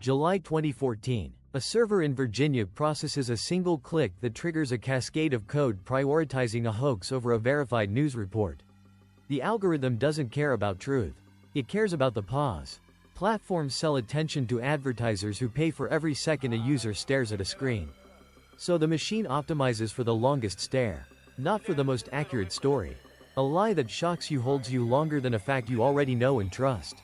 July 2014. A server in Virginia processes a single click that triggers a cascade of code prioritizing a hoax over a verified news report. The algorithm doesn't care about truth. It cares about the pause. Platforms sell attention to advertisers who pay for every second a user stares at a screen. So the machine optimizes for the longest stare, not for the most accurate story. A lie that shocks you holds you longer than a fact you already know and trust.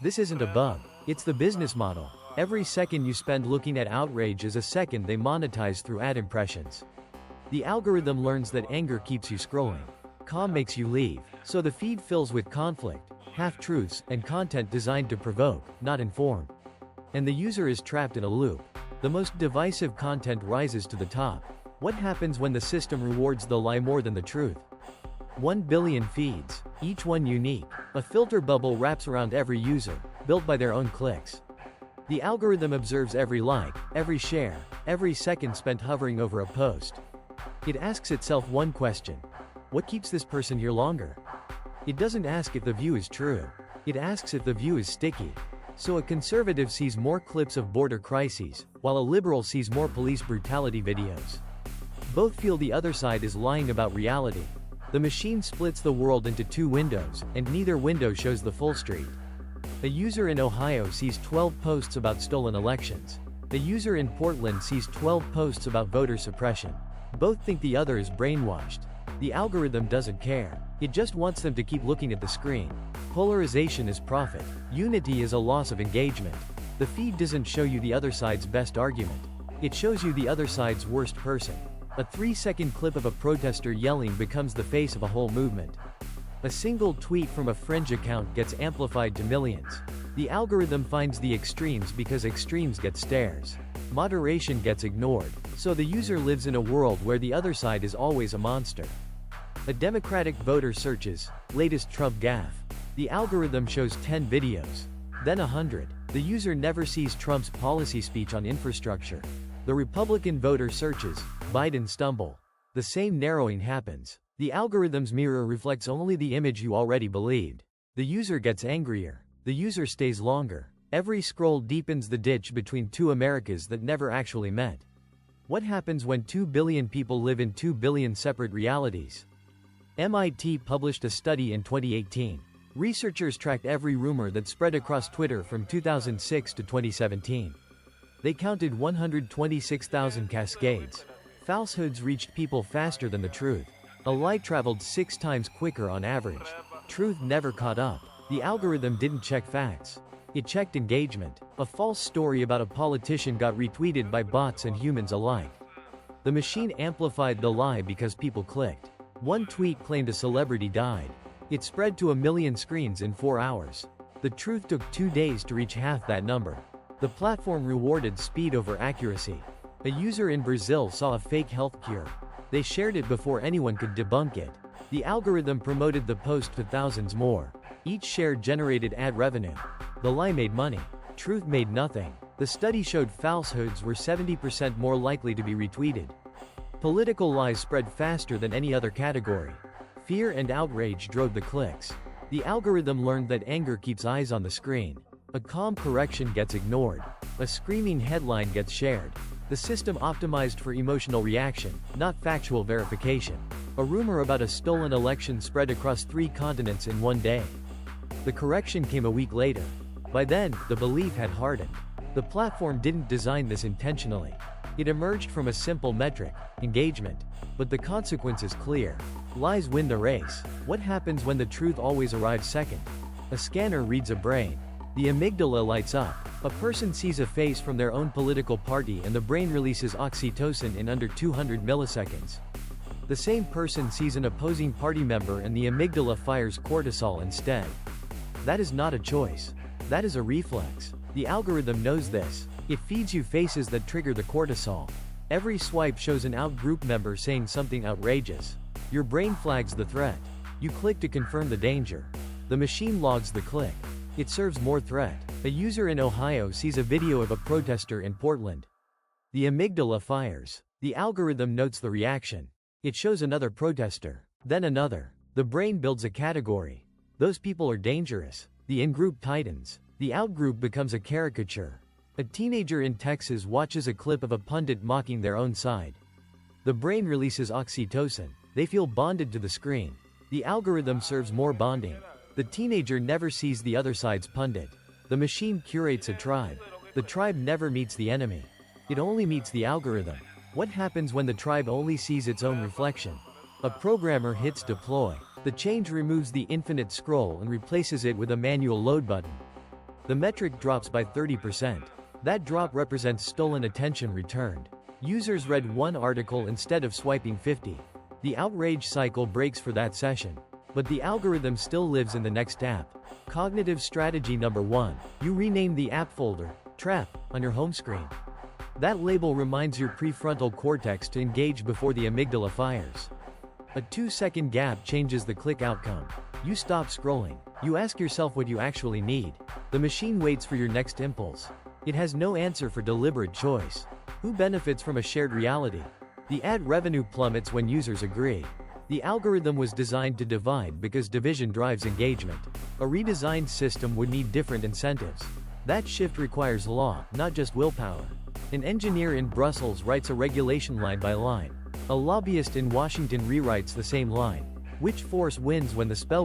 This isn't a bug, it's the business model. Every second you spend looking at Outrage is a second they monetize through ad impressions. The algorithm learns that anger keeps you scrolling. Calm makes you leave, so the feed fills with conflict, half-truths, and content designed to provoke, not inform. And the user is trapped in a loop. The most divisive content rises to the top. What happens when the system rewards the lie more than the truth? 1 billion feeds, each one unique. A filter bubble wraps around every user, built by their own clicks. The algorithm observes every like, every share, every second spent hovering over a post. It asks itself one question: what keeps this person here longer? It doesn't ask if the view is true. It asks if the view is sticky. So a conservative sees more clips of border crises, while a liberal sees more police brutality videos. Both feel the other side is lying about reality. The machine splits the world into two windows, and neither window shows the full street. A user in Ohio sees 12 posts about stolen elections. A user in Portland sees 12 posts about voter suppression. Both think the other is brainwashed. The algorithm doesn't care. It just wants them to keep looking at the screen. Polarization is profit. Unity is a loss of engagement. The feed doesn't show you the other side's best argument. It shows you the other side's worst person. A 3-second clip of a protester yelling becomes the face of a whole movement. A single tweet from a fringe account gets amplified to millions. The algorithm finds the extremes because extremes get stares. Moderation gets ignored, so the user lives in a world where the other side is always a monster. A Democratic voter searches, latest Trump gaffe. The algorithm shows 10 videos, then 100. The user never sees Trump's policy speech on infrastructure. The Republican voter searches, Biden stumble. The same narrowing happens. The algorithm's mirror reflects only the image you already believed. The user gets angrier. The user stays longer. Every scroll deepens the ditch between two Americas that never actually met. What happens when 2 billion people live in 2 billion separate realities? MIT published a study in 2018. Researchers tracked every rumor that spread across Twitter from 2006 to 2017. They counted 126,000 cascades. Falsehoods reached people faster than the truth. A lie traveled 6 times quicker on average. Truth never caught up. The algorithm didn't check facts. It checked engagement. A false story about a politician got retweeted by bots and humans alike. The machine amplified the lie because people clicked. One tweet claimed a celebrity died. It spread to 1 million screens in 4 hours. The truth took 2 days to reach half that number. The platform rewarded speed over accuracy. A user in Brazil saw a fake health cure. They shared it before anyone could debunk it. The algorithm promoted the post to thousands more. Each share generated ad revenue. The lie made money. Truth made nothing. The study showed falsehoods were 70% more likely to be retweeted. Political lies spread faster than any other category. Fear and outrage drove the clicks. The algorithm learned that anger keeps eyes on the screen. A calm correction gets ignored. A screaming headline gets shared. The system optimized for emotional reaction, not factual verification. A rumor about a stolen election spread across 3 continents in 1 day. The correction came a week later. By then, the belief had hardened. The platform didn't design this intentionally. It emerged from a simple metric, engagement. But the consequence is clear. Lies win the race. What happens when the truth always arrives second? A scanner reads a brain. The amygdala lights up. A person sees a face from their own political party and the brain releases oxytocin in under 200 milliseconds. The same person sees an opposing party member and the amygdala fires cortisol instead. That is not a choice. That is a reflex. The algorithm knows this. It feeds you faces that trigger the cortisol. Every swipe shows an out-group member saying something outrageous. Your brain flags the threat. You click to confirm the danger. The machine logs the click. It serves more threat. A user in Ohio sees a video of a protester in Portland. The amygdala fires. The algorithm notes the reaction. It shows another protester, then another. The brain builds a category. Those people are dangerous. The in-group tightens. The out-group becomes a caricature. A teenager in Texas watches a clip of a pundit mocking their own side. The brain releases oxytocin. They feel bonded to the screen. The algorithm serves more bonding. The teenager never sees the other side's pundit. The machine curates a tribe. The tribe never meets the enemy. It only meets the algorithm. What happens when the tribe only sees its own reflection? A programmer hits deploy. The change removes the infinite scroll and replaces it with a manual load button. The metric drops by 30%. That drop represents stolen attention returned. Users read one article instead of swiping 50. The outrage cycle breaks for that session. But the algorithm still lives in the next app. Cognitive strategy number 1. You rename the app folder, Trap, on your home screen. That label reminds your prefrontal cortex to engage before the amygdala fires. A 2-second gap changes the click outcome. You stop scrolling. You ask yourself what you actually need. The machine waits for your next impulse. It has no answer for deliberate choice. Who benefits from a shared reality? The ad revenue plummets when users agree. The algorithm was designed to divide because division drives engagement. A redesigned system would need different incentives. That shift requires law, not just willpower. An engineer in Brussels writes a regulation line by line. A lobbyist in Washington rewrites the same line. Which force wins when the spell